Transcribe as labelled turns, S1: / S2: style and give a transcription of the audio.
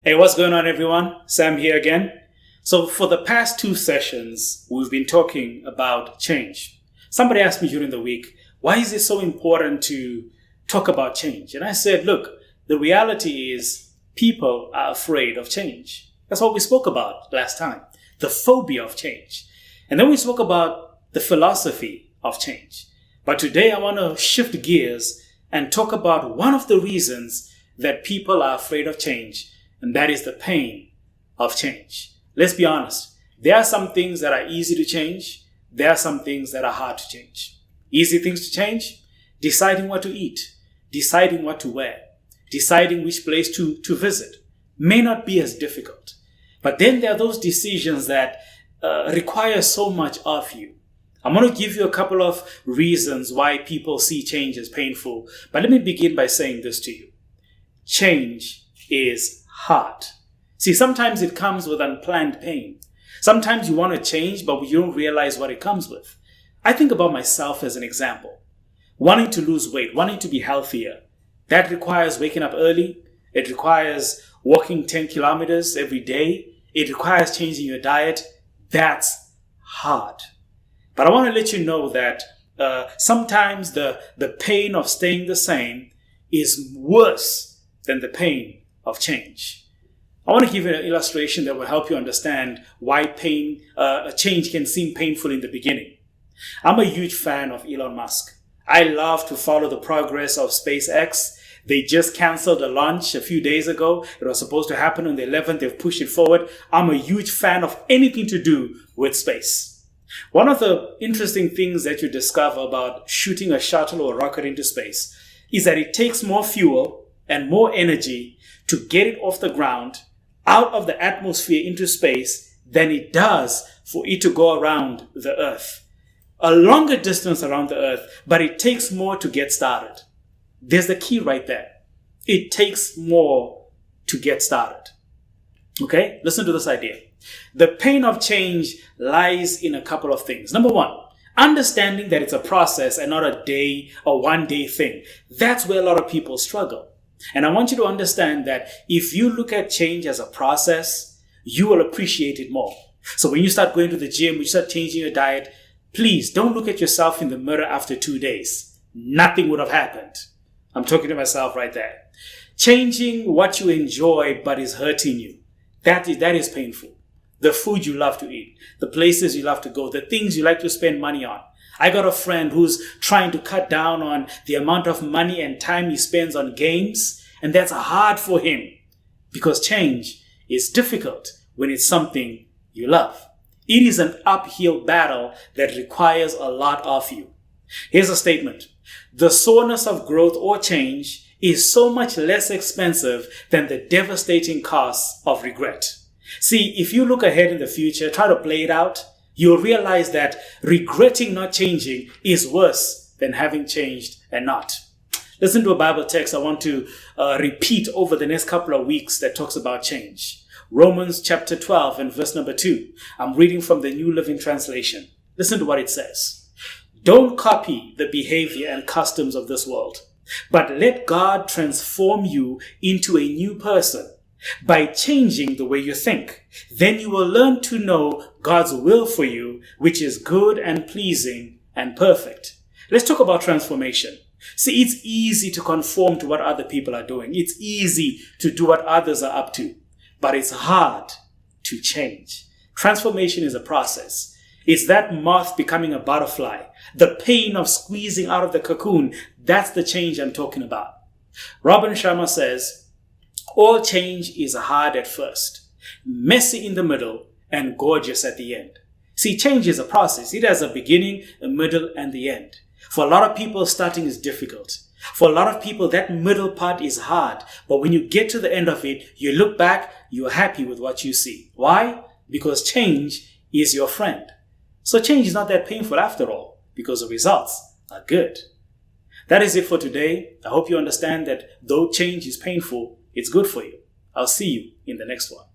S1: Hey, what's going on, everyone? Sam here again. So for the past 2 sessions, we've been talking about change. Somebody asked me during the week, why is it so important to talk about change? And I said, look, the reality is people are afraid of change. That's what we spoke about last time, the phobia of change. And then we spoke about the philosophy of change. But today I want to shift gears and talk about one of the reasons that people are afraid of change, and that is the pain of change. Let's be honest. There are some things that are easy to change. There are some things that are hard to change. Easy things to change: deciding what to eat, deciding what to wear, deciding which place to visit may not be as difficult. But then there are those decisions that require so much of you. I'm going to give you a couple of reasons why people see change as painful. But let me begin by saying this to you. Change is hard. See, sometimes it comes with unplanned pain. Sometimes you want to change, but you don't realize what it comes with. I think about myself as an example. Wanting to lose weight, wanting to be healthier, that requires waking up early. It requires walking 10 kilometers every day. It requires changing your diet. That's hard. But I want to let you know that sometimes the pain of staying the same is worse than the pain of change. I want to give you an illustration that will help you understand why change can seem painful in the beginning. I'm a huge fan of Elon Musk. I love to follow the progress of SpaceX. They just canceled a launch a few days ago. It was supposed to happen on the 11th. They've pushed it forward. I'm a huge fan of anything to do with space. One of the interesting things that you discover about shooting a shuttle or a rocket into space is that it takes more fuel and more energy to get it off the ground, out of the atmosphere into space, than it does for it to go around the Earth. A longer distance around the Earth, but it takes more to get started. There's the key right there. It takes more to get started. Okay, listen to this idea. The pain of change lies in a couple of things. Number one, understanding that it's a process and not a day or 1 day thing. That's where a lot of people struggle. And I want you to understand that if you look at change as a process, you will appreciate it more. So when you start going to the gym, when you start changing your diet, please don't look at yourself in the mirror after 2 days. Nothing would have happened. I'm talking to myself right there. Changing what you enjoy but is hurting you. That is painful. The food you love to eat, the places you love to go, the things you like to spend money on. I got a friend who's trying to cut down on the amount of money and time he spends on games, and that's hard for him because change is difficult when it's something you love. It is an uphill battle that requires a lot of you. Here's a statement. The soreness of growth or change is so much less expensive than the devastating costs of regret. See, if you look ahead in the future, try to play it out, you'll realize that regretting not changing is worse than having changed and not. Listen to a Bible text I want to repeat over the next couple of weeks that talks about change. Romans chapter 12 and verse number 2. I'm reading from the New Living Translation. Listen to what it says. Don't copy the behavior and customs of this world, but let God transform you into a new person by changing the way you think. Then you will learn to know God's will for you, which is good and pleasing and perfect. Let's talk about transformation. See, it's easy to conform to what other people are doing. It's easy to do what others are up to, but it's hard to change. Transformation is a process. It's that moth becoming a butterfly. The pain of squeezing out of the cocoon. That's the change I'm talking about. Robin Sharma says, all change is hard at first, messy in the middle, and gorgeous at the end. See, change is a process. It has a beginning, a middle, and the end. For a lot of people, starting is difficult. For a lot of people, that middle part is hard. But when you get to the end of it, you look back, you're happy with what you see. Why? Because change is your friend. So change is not that painful after all, because the results are good. That is it for today. I hope you understand that though change is painful, it's good for you. I'll see you in the next one.